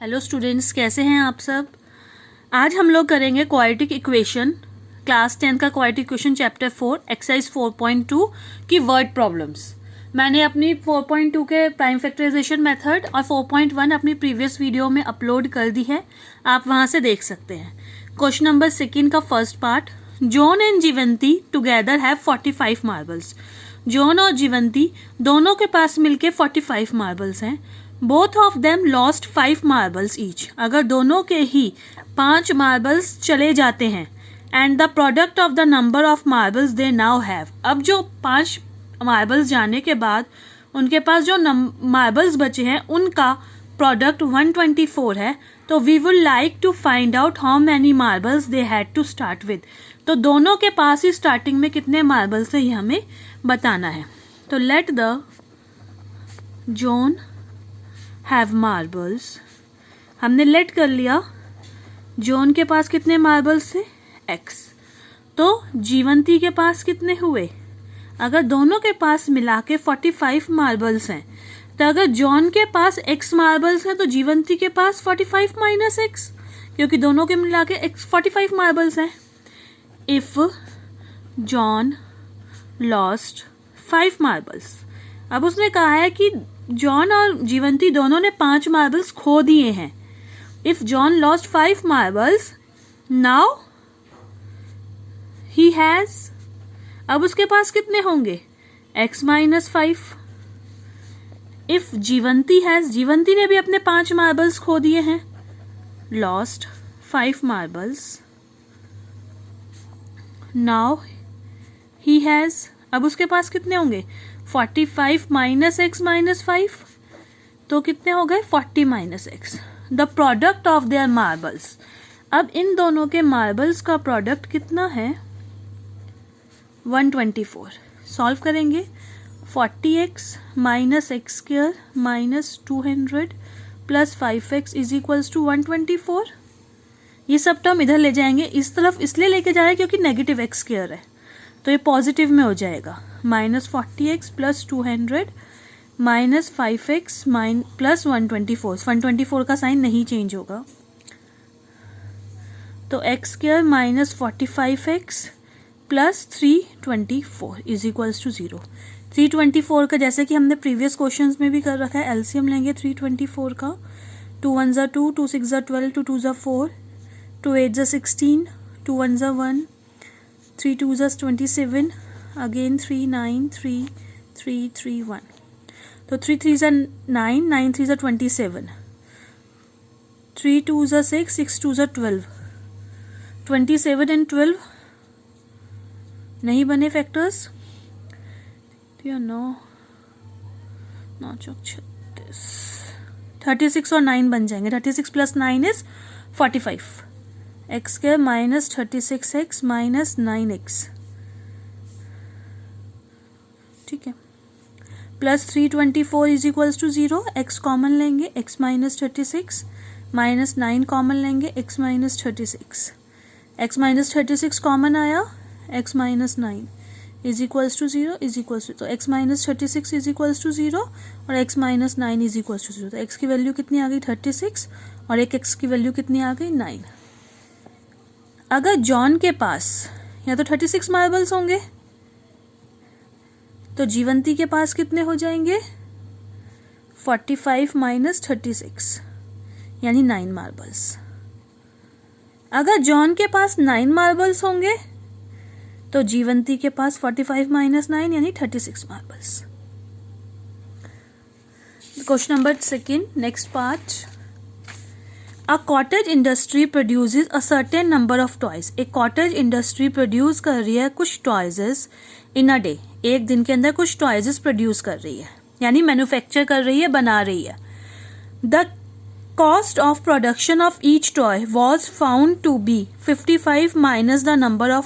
Hello students, कैसे हैं आप सब। आज हम लोग करेंगे क्वाड्रेटिक इक्वेशन, क्लास 10 का क्वाड्रेटिक इक्वेशन चैप्टर 4 एक्सरसाइज 4.2 की वर्ड प्रॉब्लम्स। मैंने अपनी 4.2 के प्राइम फैक्टराइजेशन मेथड और 4.1 अपनी प्रीवियस वीडियो में अपलोड कर दी है, आप वहां से देख सकते हैं। क्वेश्चन नंबर 2 का first part, John and Jivanti together have 45 marbles. John और जीवंती दोनों के पास मिलके 45 मार्बल्स हैं। Both of them lost 5 marbles each. अगर दोनों के ही 5 मार्बल्स चले जाते हैं and the product of the number of marbles they now have. अब जो 5 मार्बल्स जाने के बाद उनके पास जो मार्बल्स बचे हैं उनका प्रोडक्ट 124 है। तो we would like to find out how many marbles they had to start with. तो दोनों के पास ही स्टार्टिंग में कितने मार्बल्स है ये हमें बताना है। तो let the John have marbles, हमने लेट कर लिया। जॉन के पास कितने मार्बल्स थे? x। तो जीवंती के पास कितने हुए? अगर दोनों के पास मिला के 45 मार्बल्स हैं, तो अगर जॉन के पास x मार्बल्स हैं तो जीवंती के पास 45 माइनस x, क्योंकि दोनों के मिला के 45 मार्बल्स हैं। इफ जॉन लॉस्ट 5 मार्बल्स, अब उसने कहा है कि जॉन और जीवंती दोनों ने 5 मार्बल्स खो दिए हैं। If John lost 5 marbles, now he has, अब उसके पास कितने होंगे? x minus 5। इफ जीवंती हैज, जीवंती ने भी अपने 5 मार्बल्स खो दिए हैं, lost 5 marbles, now he has, अब उसके पास कितने होंगे? 45 माइनस एक्स माइनस 5, तो कितने हो गए? 40 minus x. The product of their marbles, अब इन दोनों के मार्बल्स का प्रोडक्ट कितना है? 124। सॉल्व करेंगे। 40x minus x square minus 200 plus 5x is equals to 124। ये सब टर्म इधर ले जाएंगे, इस तरफ इसलिए लेके जा रहे हैं क्योंकि नेगेटिव एक्स स्क्वायर है, तो ये पॉजिटिव में हो जाएगा। Minus 40x plus 200 minus 5x plus 124। 124 का साइन नहीं चेंज होगा, तो x square minus 45x plus 324 is equals to 0। 324 का जैसे कि हमने प्रीवियस क्वेश्चंस में भी कर रखा है, एलसीएम लेंगे 324 का। 2 1 ज़ा 2, 2 6 ज़ा 12, 2 2 ज़ा 4, 2 8 ज़ा 16, 2 1 ज़ा 1, 3 2 ज़ा 27, अगेन 3 9 3 3 3 1, तो 3 3 ज़ा 9, 9 3 ज़ा 27, 3 2 ज़ा 6, 6 2 ज़ा 12, 27 एंड 12 नहीं बने फैक्टर्स, तो 9 चौक 36, 36 और 9 बन जाएंगे। 36 plus 9 is 45। X square minus 36x minus 9x, ठीक है, plus 324 is equals to 0। x common लेंगे, x माइनस 36 माइनस 9 कॉमन लेंगे, x minus 36, x minus 36 common आया, x minus 9 is equals to 0 is equals to, तो x minus 36 is equals to 0 और x minus 9 is equals to 0। तो x की value कितनी आ गई? 36 और एक x की वैल्यू कितनी आ गई? 9। अगर जॉन के पास या तो 36 मार्बल्स होंगे, तो जीवंती के पास कितने हो जाएंगे? 45 माइनस 36 यानी 9 मार्बल्स। अगर जॉन के पास 9 मार्बल्स होंगे, तो जीवंती के पास 45 माइनस 9 यानी 36 marbles. Question number 2, next part. A cottage industry produces a certain number of toys. एक cottage industry produce कर रही है कुछ toys in a day. एक दिन के अंदर कुछ toys produce कर रही है, यानी manufacture कर रही है, बना रही है। The cost of production of each toy was found to be 55 minus the number of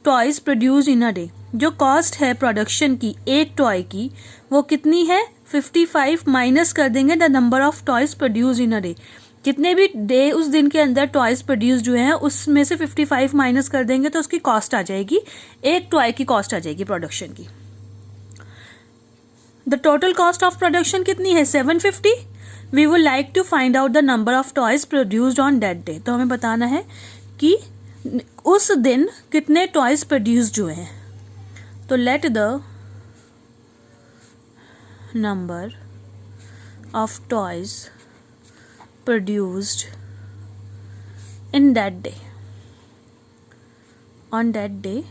toys produced in a day. जो cost है production की एक toy की, वो कितनी है? 55 माइनस कर देंगे the number of toys produced in a day. जितने भी डे उस दिन के अंदर टॉयज प्रोड्यूस्ड हुए हैं उसमें से 55 माइनस कर देंगे तो उसकी कॉस्ट आ जाएगी, एक टॉय की कॉस्ट आ जाएगी प्रोडक्शन की। The total cost of production कितनी है? 750। We would like to find out the number of toys produced on that day. तो हमें बताना है कि उस दिन कितने टॉयज प्रोड्यूस्ड हुए हैं। तो let the number of toys produced in that day, on that day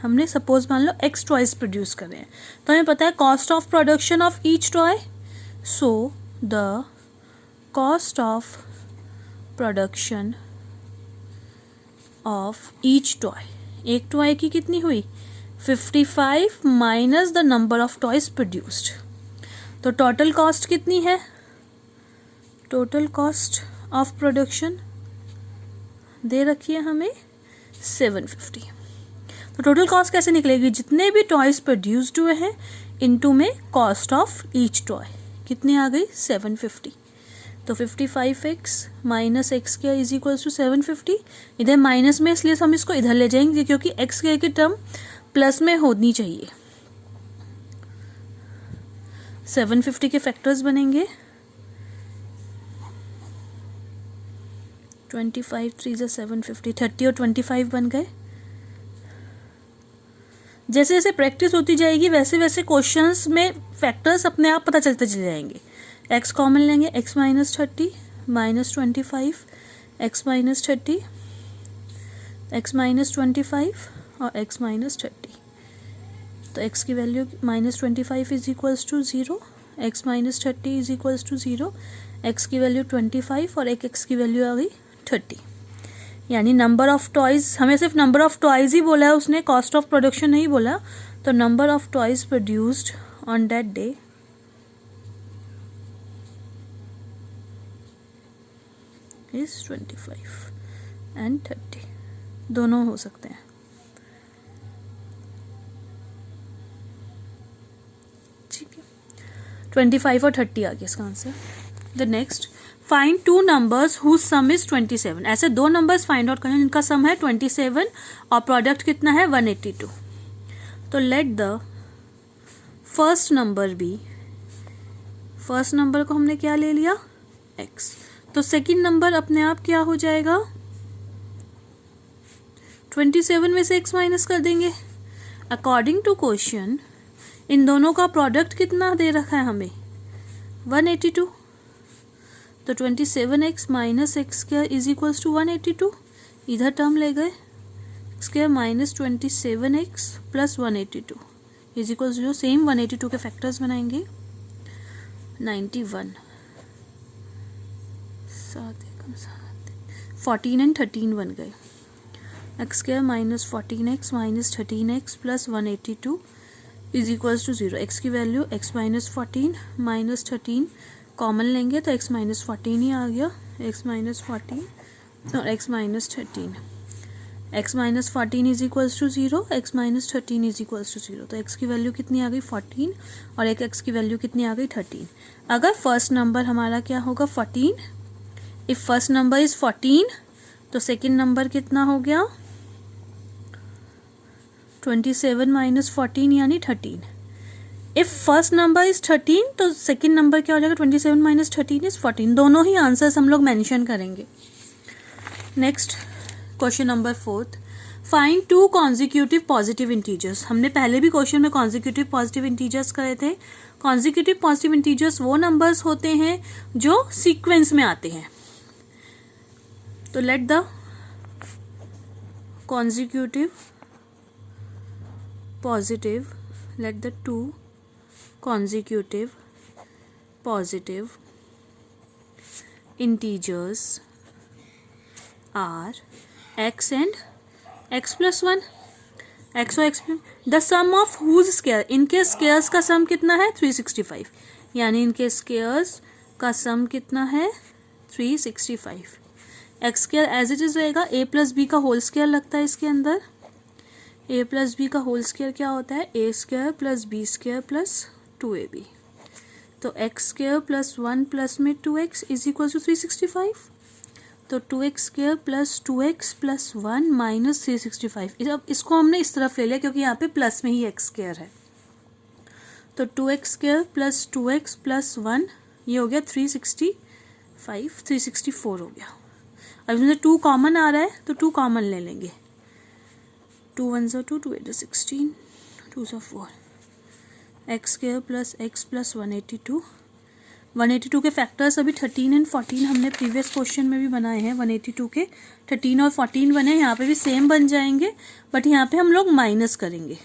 हमने सपोज मान लो एक्स टॉयज प्रोड्यूस कर रहे हैं, तो हमें पता है cost of production of each toy, so the cost of production of each toy, एक टॉय की कितनी हुई 55 minus the number of toys produced. तो टोटल कॉस्ट कितनी है, टोटल कॉस्ट ऑफ प्रोडक्शन दे रखी है हमें 750। तो टोटल कॉस्ट कैसे निकलेगी, जितने भी टॉयज प्रोड्यूस्ड हुए हैं इनटू में कॉस्ट ऑफ ईच टॉय कितनी आ गई 750। तो 55x minus x square is equals to 750। इधर माइनस में इसलिए हम इसको इधर ले जाएंगे क्योंकि एक्स स्क्वायर की टर्म प्लस में होनी चाहिए। 750 के फैक्टर्स बनेंगे 25 3 जा 750, 30 और 25 बन गए। जैसे जैसे प्रैक्टिस होती जाएगी वैसे वैसे क्वेश्चंस में फैक्टर्स अपने आप पता चलते चले जाएंगे। x कॉमन लेंगे, x minus 30 minus 25, x minus 30, x minus 25 और x माइनस 30। तो x की value minus 25 is equals to 0, x minus 30 is equals to 0, x की वैल्यू 25 और एक x की वैल्यू आ गई 30। यानी नंबर ऑफ टॉयज, हमें सिर्फ नंबर ऑफ टॉयज ही बोला है उसने, कॉस्ट ऑफ प्रोडक्शन नहीं बोला। तो number of toys produced on that day is 25 and 30, दोनों हो सकते हैं। ठीक है, 25 और 30 आ गया इसका answer. The next, find two numbers whose sum is 27। ऐसे दो नंबर्स फाइंड आउट करें जिनका सम है 27 और प्रोडक्ट कितना है 182। तो let the first number b, first number को हमने क्या ले लिया x, तो सेकंड नंबर अपने आप क्या हो जाएगा 27 में से x माइनस कर देंगे। अकॉर्डिंग टू क्वेश्चन इन दोनों का प्रोडक्ट कितना दे रखा है हमें 182। तो 27x minus x square is equals to 182, इधर टर्म ले गए square minus 27x plus 182 is equals to same 182 के फैक्टर्स बनाएंगे 91, 14 एंड 13 बन गए। X square minus 14x minus 13x plus 182 is equals to 0। X की value x minus 14 minus 13 common लेंगे तो x माइनस 14 ही आ गया, x माइनस 14 और x minus 13। x minus 14 is equals to 0, x minus 13 is equals to 0। तो x की value कितनी आ गई 14 और एक x की वैल्यू कितनी आ गई 13। अगर फर्स्ट नंबर हमारा क्या होगा 14, इफ फर्स्ट नंबर इज 14 तो सेकंड नंबर कितना हो गया 27 माइनस 14 यानी 13। इफ फर्स्ट नंबर इज 13 तो सेकंड नंबर क्या हो जाएगा 27 माइनस 13 इज 14। दोनों ही आंसर्स हम लोग मेंशन करेंगे। Next question number 4, find two consecutive positive integers. हमने पहले भी क्वेश्चन में कॉन्जिक्यूटिव पॉजिटिव इंटीजर्स करे थे। कॉन्जिक्यूटिव पॉजिटिव इंटीजर्स वो नंबर्स होते हैं जो सीक्वेंस में आते हैं। तो let the consecutive positive, let the two consecutive positive integers are x and x plus 1, x और x the sum of whose square, इनके स्केयर्स का सम कितना है 365, यानी इनके स्केयर्स का सम कितना है 365। X square as it is रहेगा, a प्लस बी का होल स्केयर लगता है इसके अंदर। a प्लस बी का होल स्क्वायर क्या होता है a square plus b square plus 2ab। तो एक्स स्क्वायर प्लस 1 प्लस में 2x इज इक्वल टू 365। तो 2x square plus 2x plus 1 minus 365। अब इसको हमने इस तरफ ले लिया क्योंकि यहाँ पे प्लस में ही एक्स स्क्वायर है। तो 2x square plus 2x plus 1 ये हो गया 365, 364 हो गया। अब इसमें से 2 कॉमन आ रहा है तो 2 कॉमन ले लेंगे। 2 1 2, 2 8 16, 2 4, x square plus x plus 182। 182 के फैक्टर्स अभी 13 एंड 14 हमने प्रीवियस क्वेश्चन में भी बनाए हैं। 182 के 13 और 14 बने, यहाँ पे भी सेम बन जाएंगे, बट यहाँ पे हम लोग माइनस करेंगे।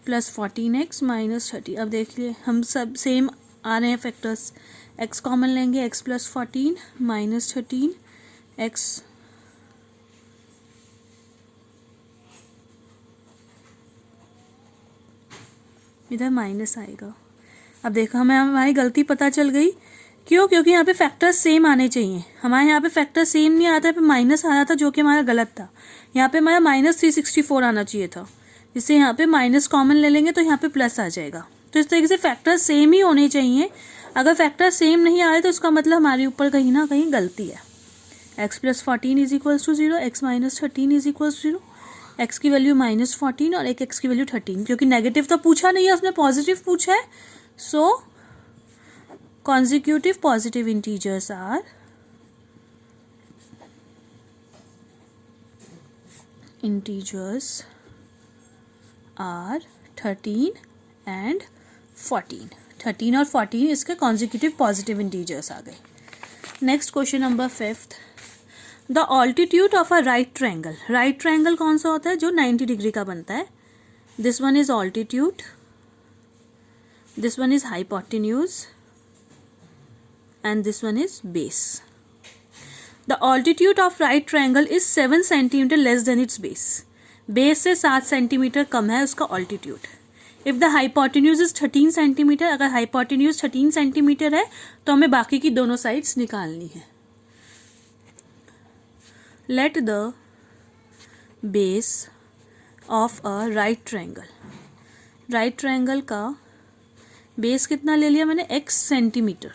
Plus 14x minus 30। अब देखिए हम सब सेम आ रहे हैं फैक्टर्स। x कॉमन लेंगे, x प्लस 14 माइनस 13, x इधर माइनस आएगा। अब देखो हमें हमारी गलती पता चल गई। क्यों? क्योंकि यहाँ पे फैक्टर्स सेम आने चाहिए। हमारे यहाँ पे फैक्टर सेम नहीं आता है, पे माइनस आ रहा था जो कि हमारा गलत था। यहाँ पे हमारा माइनस 364 आना चाहिए था, जिससे यहाँ पे माइनस कॉमन ले लेंगे तो यहाँ पे प्लस आ जाएगा। तो इस तरीके से फैक्टर सेम ही होने चाहिए। अगर फैक्टर सेम नहीं आ रहे तो इसका मतलब हमारे ऊपर कहीं ना कहीं गलती है। x plus 14 is equals to 0, x minus 13 is equals 0, x की वैल्यू माइनस 14 और एक x की वैल्यू 13। क्योंकि नेगेटिव तो पूछा नहीं है, उसने पॉजिटिव पूछा है। सो consecutive positive integers are integers are 13 and 14. 13 और 14 इसके consecutive positive integers आ गए. Next question number 5th. The altitude of a right triangle. Right triangle कौन सा होता है? जो 90 डिग्री का बनता है. This one is altitude. This one is hypotenuse. And this one is base. The altitude of right triangle is 7 centimeter less than its base. Base से 7 centimetre कम है उसका altitude. If the hypotenuse is 13 centimetre, अगर hypotenuse 13 centimetre है तो हमें बाकी की दोनों साइड्स निकालनी है. Let the base of a right triangle. Right triangle का base कितना ले लिया मैंने? x centimetre.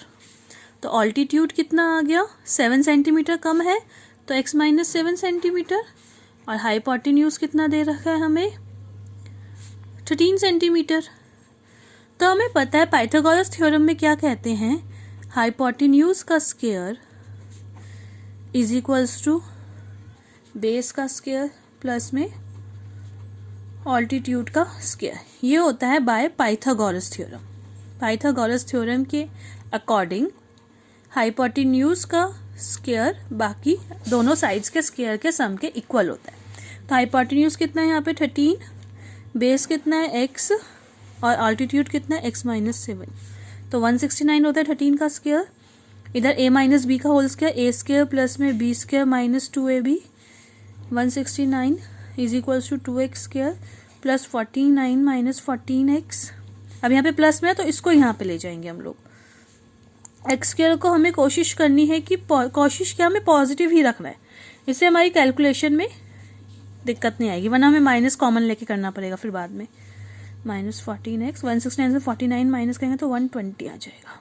तो ऑल्टीट्यूड कितना आ गया? 7 सेंटीमीटर कम है तो x माइनस 7 सेंटीमीटर. और हाइपोटेन्यूज कितना दे रखा है हमें? 13 सेंटीमीटर. तो हमें पता है पाइथागोरस थ्योरम में क्या कहते हैं? हाइपोटेन्यूज का square is equals to base का स्क्वायर प्लस में ऑल्टीट्यूड का स्क्वायर. ये होता है by Pythagoras theorem. Pythagoras theorem के अकॉर्डिंग हाइपोटेन्यूज का स्क्वायर बाकी दोनों साइड्स के स्क्वायर के सम के इक्वल होता है. तो हाइपोटेन्यूज कितना है यहाँ पे? 13. बेस कितना है? x. और ऑल्टीट्यूड कितना है? x minus 7. तो 169 होता है 13 का स्क्वायर. इधर a माइनस बी का whole square, a square plus में b square minus 2ab. 169 is equals to 2x square plus 49 minus 14x. अब यहाँ पे प्लस में है तो इसको यहाँ पे ले जाएंगे हम लोग. एक्स स्क्वायर को हमें कोशिश करनी है कि कोशिश क्या, हमें पॉजिटिव ही रखना है. इससे हमारी कैलकुलेशन में दिक्कत नहीं आएगी, वरना हमें माइनस कॉमन लेके करना पड़ेगा फिर बाद में. Minus 14x. 169 से 49 माइनस करेंगे तो 120 आ जाएगा.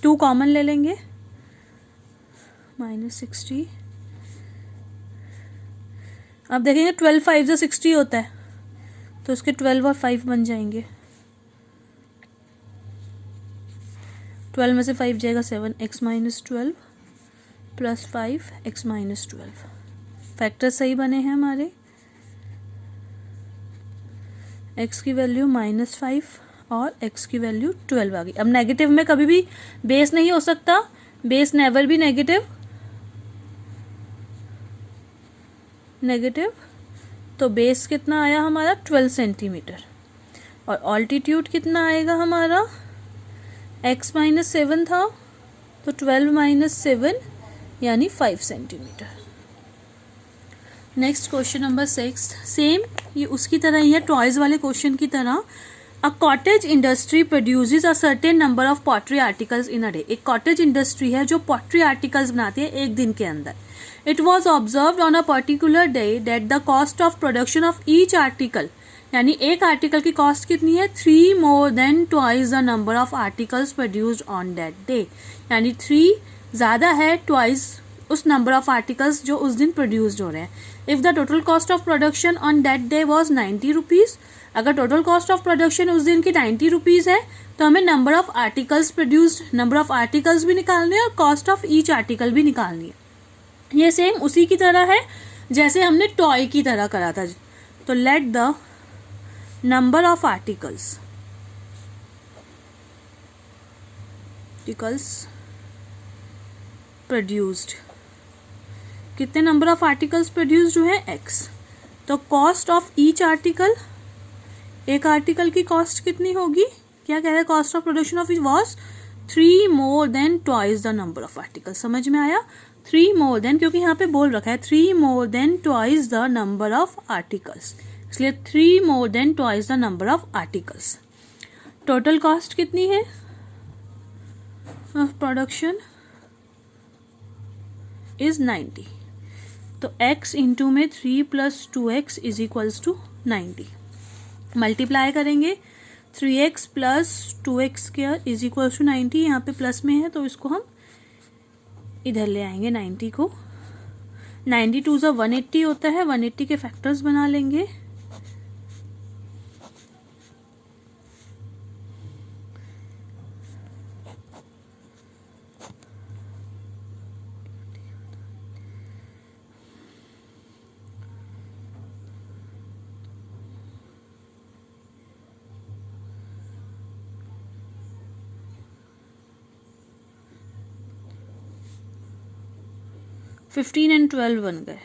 2 कॉमन ले लेंगे. माइनस 60. अब देखेंगे 12 5 से 60 होता है तो उसके 12 और 5 बन जाएंगे. 12 में से 5 जाएगा 7, x minus 12 plus 5 x minus 12. Factor सही बने हैं हमारे. x की वैल्यू माइनस 5 और x की वैल्यू 12 आ गई. अब नेगेटिव में कभी भी बेस नहीं हो सकता. बेस नेवर भी नेगेटिव. तो बेस कितना आया हमारा? 12 सेंटीमीटर. और ऑल्टीट्यूड कितना आएगा हमारा? x माइनस 7 था तो 12 माइनस 7 यानी 5 centimetre. Next question number 6. Same ये उसकी तरह ही है, टॉयज वाले क्वेश्चन की तरह. A cottage industry produces a certain number of pottery articles in a day. एक कॉटेज इंडस्ट्री है जो पॉटरी आर्टिकल्स बनाती है एक दिन के अंदर. It was observed on a particular day that the cost of production of each article, यानी एक आर्टिकल की कॉस्ट कितनी है? 3 more than twice the number of articles produced on that day. यानी 3 ज़्यादा है ट्वाइस उस नंबर ऑफ आर्टिकल्स जो उस दिन प्रोड्यूस्ड हो रहे हैं. If the total cost of production on that day was 90 rupees, अगर टोटल कॉस्ट ऑफ प्रोडक्शन उस दिन की 90 रुपीज़ है तो हमें number of articles produced, number of articles भी निकालने हैं और कॉस्ट ऑफ ईच आर्टिकल भी निकालनी है। ये सेम उसी की तरह है जैसे हमने टॉय की तरह करा था। तो let the number of articles produced, कितने नंबर ऑफ आर्टिकल्स प्रोड्यूस्ड हुए हैं, x। तो कॉस्ट ऑफ ईच आर्टिकल, एक आर्टिकल की कॉस्ट कितनी होगी, क्या कह रहे हैं, cost of production of each was 3 more than twice the number of articles. समझ में आया, 3 more than, क्योंकि यहाँ पे बोल रखा है 3 more than twice the number of articles, इसलिए 3 more than twice the number of articles. Total cost कितनी है ऑफ प्रोडक्शन इज 90। तो x इंटू में 3 + 2x is equals to 90। Multiply करेंगे 3x + 2x² is equals to 90। यहाँ पे plus में है तो इसको हम इधर ले आएंगे 90 को। 90 2 = 180 होता है, 180 के फैक्टर्स बना लेंगे। तो 15 और 12 बन गए,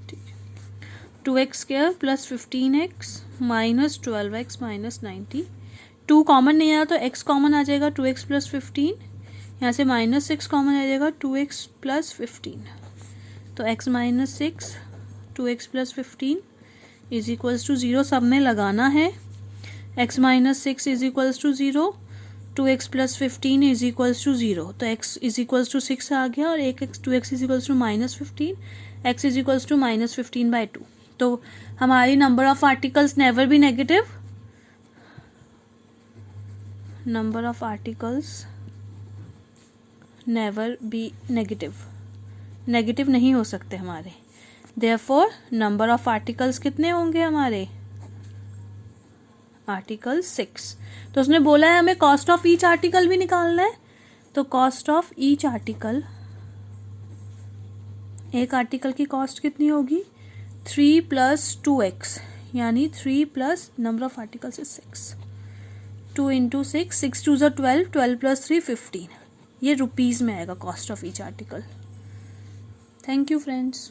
ठीक है। 2x² + 15x - 12x - 90। 2 कॉमन नहीं आया तो x कॉमन आ जाएगा, 2x + 15। यहाँ से -6 कॉमन आ जाएगा, 2x + 15। तो x - 6 2x + 15 is equals to 0। सब में लगाना है, x - 6 is equals to 0, 2x + 15 is equals to 0। तो x इज इक्वल्स टू 6 आ गया और 2x is equals to -15, x is equals to -15/2। तो हमारी number of articles never be negative, number of articles never be negative, negative नहीं हो सकते हमारे। देयरफॉर नंबर ऑफ आर्टिकल्स कितने होंगे हमारे, आर्टिकल 6। तो उसने बोला है हमें कॉस्ट ऑफ ईच आर्टिकल भी निकालना है। तो कॉस्ट ऑफ ईच आर्टिकल, एक आर्टिकल की कॉस्ट कितनी होगी, 3 + 2x, यानी 3 + नंबर ऑफ आर्टिकल्स इज 6, 2 × 6, 6 2 = 12, 12 + 3 15। ये रुपीज़ में आएगा cost of each article. Thank you friends.